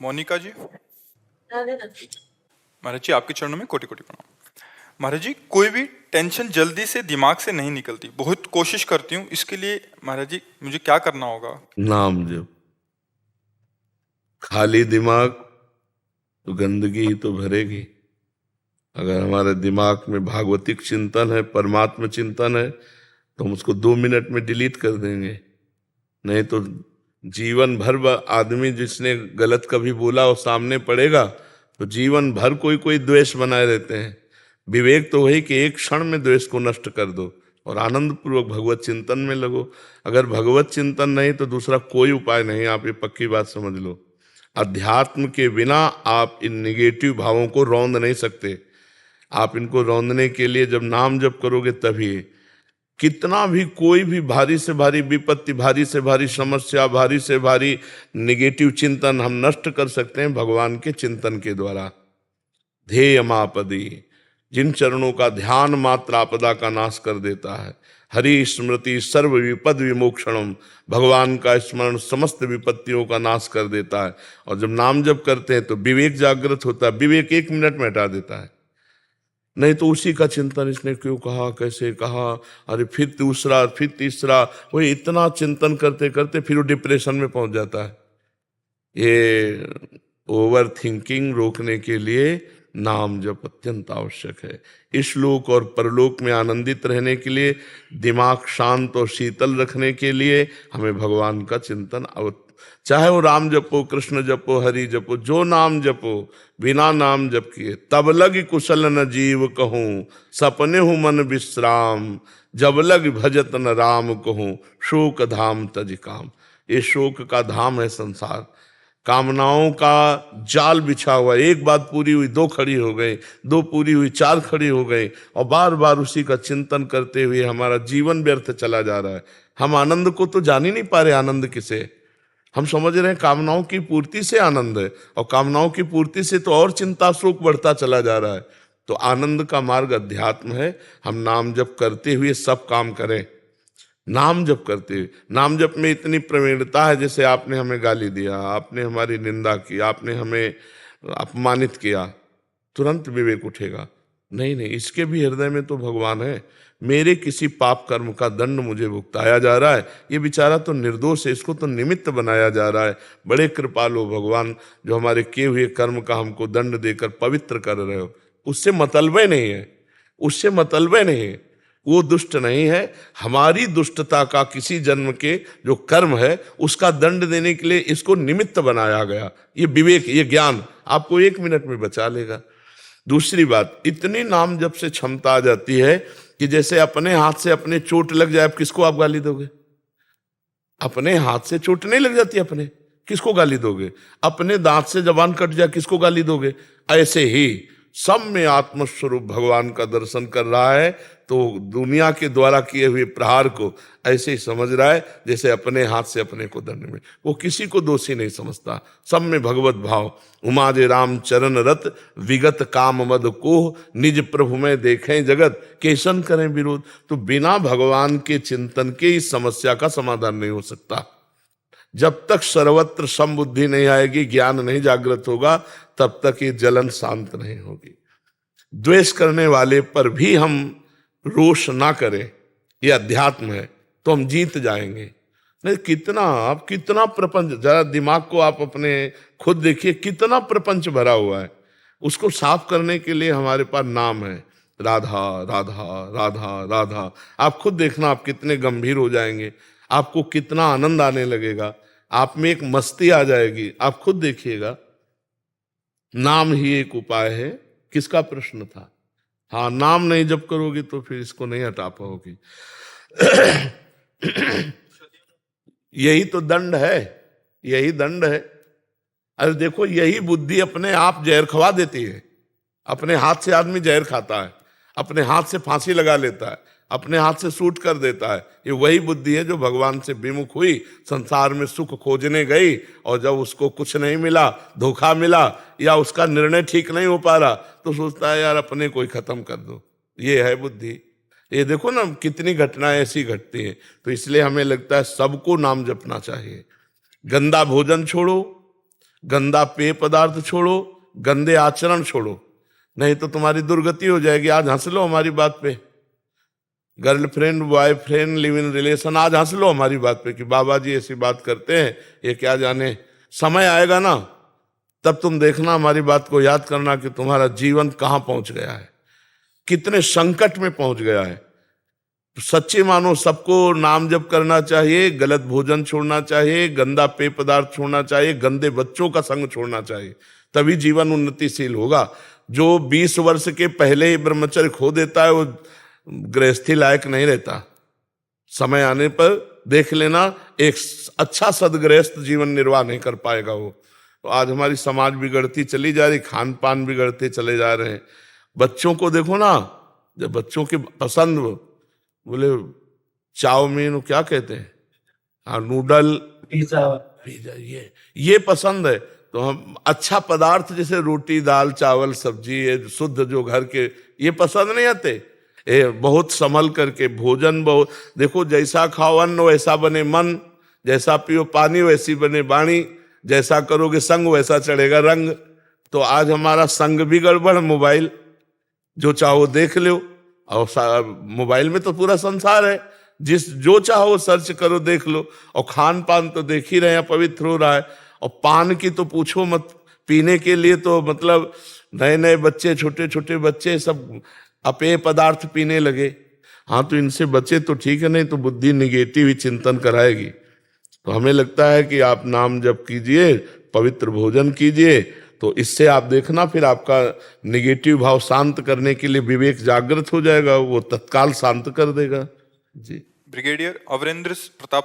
मोनिका जी, महाराज जी आपके चरणों में कोटि कोटि प्रणाम। महाराज जी, कोई भी टेंशन जल्दी से दिमाग से नहीं निकलती, बहुत कोशिश करती हूँ, इसके लिए महाराज जी मुझे क्या करना होगा? नाम जप। खाली दिमाग तो गंदगी ही तो भरेगी। अगर हमारे दिमाग में भागवतिक चिंतन है, परमात्मा चिंतन है, तो हम उसको 2 मिनट में डिलीट कर देंगे। नहीं तो जीवन भर आदमी जिसने गलत कभी बोला और सामने पड़ेगा तो जीवन भर कोई कोई द्वेष बनाए रहते हैं। विवेक तो वही कि एक क्षण में द्वेष को नष्ट कर दो और आनंद पूर्वक भगवत चिंतन में लगो। अगर भगवत चिंतन नहीं तो दूसरा कोई उपाय नहीं, आप ये पक्की बात समझ लो। अध्यात्म के बिना आप इन निगेटिव भावों को रौंद नहीं सकते। आप इनको रौंदने के लिए जब नाम जप करोगे तभी। कितना भी कोई भी भारी से भारी विपत्ति, भारी से भारी समस्या, भारी से भारी निगेटिव चिंतन हम नष्ट कर सकते हैं भगवान के चिंतन के द्वारा। ध्येय मापदी, जिन चरणों का ध्यान मात्र आपदा का नाश कर देता है। हरि स्मृति सर्व विपद विमोक्षणम, भगवान का स्मरण समस्त विपत्तियों का नाश कर देता है। और जब नाम जप करते हैं तो विवेक जागृत होता है। विवेक 1 मिनट में हटा देता है। नहीं तो उसी का चिंतन, इसने क्यों कहा, कैसे कहा, अरे फिर दूसरा, फिर तीसरा, वही इतना चिंतन करते करते फिर वो डिप्रेशन में पहुंच जाता है। ये ओवर थिंकिंग रोकने के लिए नाम जप अत्यंत आवश्यक है। इस लोक और परलोक में आनंदित रहने के लिए, दिमाग शांत और शीतल रखने के लिए हमें भगवान का चिंतन चाहे वो राम जपो, कृष्ण जपो, हरि जपो, जो नाम जपो, बिना नाम जप किए तब लग कुशल न जीव कहूं, सपने हूं मन विश्राम, जब लग भजत न राम कहूं, शोक धाम तज काम। ये शोक का धाम है संसार। कामनाओं का जाल बिछा हुआ, एक बात पूरी हुई 2 खड़ी हो गई, 2 पूरी हुई 4 खड़ी हो गई, और बार बार उसी का चिंतन करते हुए हमारा जीवन व्यर्थ चला जा रहा है। हम आनंद को तो जान ही नहीं पा रहे। आनंद किसे? हम समझ रहे हैं कामनाओं की पूर्ति से आनंद है, और कामनाओं की पूर्ति से तो और चिंता शोक बढ़ता चला जा रहा है। तो आनंद का मार्ग अध्यात्म है। हम नाम जप करते हुए सब काम करें। नाम जप करते हुए, नाम जप में इतनी प्रवीणता है, जैसे आपने हमें गाली दिया, आपने हमारी निंदा की, आपने हमें अपमानित किया, तुरंत विवेक उठेगा। नहीं नहीं, इसके भी हृदय में तो भगवान है। मेरे किसी पाप कर्म का दंड मुझे भुगताया जा रहा है। ये बेचारा तो निर्दोष है, इसको तो निमित्त बनाया जा रहा है। बड़े कृपालु भगवान, जो हमारे किए हुए कर्म का हमको दंड देकर पवित्र कर रहे हो। उससे मतलब नहीं है, उससे मतलब नहीं है। वो दुष्ट नहीं है। हमारी दुष्टता का किसी जन्म के जो कर्म है उसका दंड देने के लिए इसको निमित्त बनाया गया। ये विवेक, ये ज्ञान आपको 1 मिनट में बचा लेगा। दूसरी बात, इतनी नाम जप से क्षमता आ जाती है कि जैसे अपने हाथ से अपने चोट लग जाए, किसको आप गाली दोगे? अपने हाथ से चोट नहीं लग जाती, अपने किसको गाली दोगे? अपने दांत से जबान कट जाए, किसको गाली दोगे? ऐसे ही सब में आत्मस्वरूप भगवान का दर्शन कर रहा है, तो दुनिया के द्वारा किए हुए प्रहार को ऐसे ही समझ रहा है जैसे अपने हाथ से अपने को दंड में। वो किसी को दोषी नहीं समझता। सब में भगवत भाव। उमा जे राम चरण रत, विगत काम मद को, निज प्रभु में देखें जगत, केसन करें विरोध। तो बिना भगवान के चिंतन के इस समस्या का समाधान नहीं हो सकता। जब तक सर्वत्र समबुद्धि नहीं आएगी, ज्ञान नहीं जागृत होगा, तब तक ये जलन शांत नहीं होगी। द्वेष करने वाले पर भी हम रोष ना करें, ये अध्यात्म है, तो हम जीत जाएंगे। नहीं, कितना प्रपंच, जरा दिमाग को आप अपने खुद देखिए, कितना प्रपंच भरा हुआ है। उसको साफ करने के लिए हमारे पास नाम है, राधा राधा राधा राधा। आप खुद देखना, आप कितने गंभीर हो जाएंगे, आपको कितना आनंद आने लगेगा, आप में एक मस्ती आ जाएगी। आप खुद देखिएगा। नाम ही एक उपाय है। किसका प्रश्न था? हाँ, नाम नहीं जप करोगी तो फिर इसको नहीं हटा पाओगी। यही तो दंड है, यही दंड है। अरे देखो, यही बुद्धि अपने आप जहर खवा देती है। अपने हाथ से आदमी जहर खाता है, अपने हाथ से फांसी लगा लेता है, अपने हाथ से शूट कर देता है। ये वही बुद्धि है जो भगवान से विमुख हुई, संसार में सुख खोजने गई, और जब उसको कुछ नहीं मिला, धोखा मिला, या उसका निर्णय ठीक नहीं हो पा रहा, तो सोचता है यार अपने को ही खत्म कर दो। ये है बुद्धि। ये देखो ना, कितनी घटनाएं ऐसी घटती हैं। तो इसलिए हमें लगता है सबको नाम जपना चाहिए। गंदा भोजन छोड़ो, गंदा पेय पदार्थ छोड़ो, गंदे आचरण छोड़ो, नहीं तो तुम्हारी दुर्गति हो जाएगी। आज हंस लो हमारी बात पे, girlfriend boyfriend live in relation, आज हंस लो हमारी बात पे कि बाबा जी ऐसी बात करते हैं, ये क्या जाने। समय आएगा ना, तब तुम देखना, हमारी बात को याद करना कि तुम्हारा जीवन कहां पहुंच गया है, कितने संकट में पहुंच गया है। सच्चे मानो सबको नाम जप करना चाहिए, गलत भोजन छोड़ना चाहिए, गंदा पेय पदार्थ छोड़ना चाहिए, गंदे बच्चों का संग छोड़ना चाहिए, तभी जीवन उन्नतिशील होगा। जो 20 वर्ष के पहले ही ब्रह्मचर्य खो देता है वो गृहस्थी लायक नहीं रहता। समय आने पर देख लेना, एक अच्छा सदगृहस्थ जीवन निर्वाह नहीं कर पाएगा वो। तो आज हमारी समाज बिगड़ती चली जा रही, खान पान बिगड़ते चले जा रहे हैं। बच्चों को देखो ना, जब बच्चों की पसंद, बोले चाउमीन, क्या कहते हैं, हाँ, नूडल, पिज्जा, ये पसंद है। तो हम अच्छा पदार्थ जैसे रोटी दाल चावल सब्जी, ये शुद्ध जो घर के, ये पसंद नहीं आते। बहुत संभल करके भोजन, बहुत देखो, जैसा खाओ अन्न वैसा बने मन, जैसा पियो पानी वैसी बने वाणी, जैसा करोगे संग वैसा चढ़ेगा रंग। तो आज हमारा संग भी गड़बड़, मोबाइल जो चाहो देख लो, और मोबाइल में तो पूरा संसार है, जिस जो चाहो सर्च करो देख लो। और खान पान तो देख ही रहे हैं, पवित्र हो रहा है। और पान की तो पूछो मत, पीने के लिए तो मतलब नए नए बच्चे, छोटे छोटे बच्चे सब अपेय पदार्थ पीने लगे। हाँ, तो इनसे बचे तो ठीक है, नहीं तो बुद्धि निगेटिव ही चिंतन कराएगी। तो हमें लगता है कि आप नाम जप कीजिए, पवित्र भोजन कीजिए, तो इससे आप देखना फिर आपका निगेटिव भाव शांत करने के लिए विवेक जागृत हो जाएगा, वो तत्काल शांत कर देगा। जी। ब्रिगेडियर अवरेंद्र प्रताप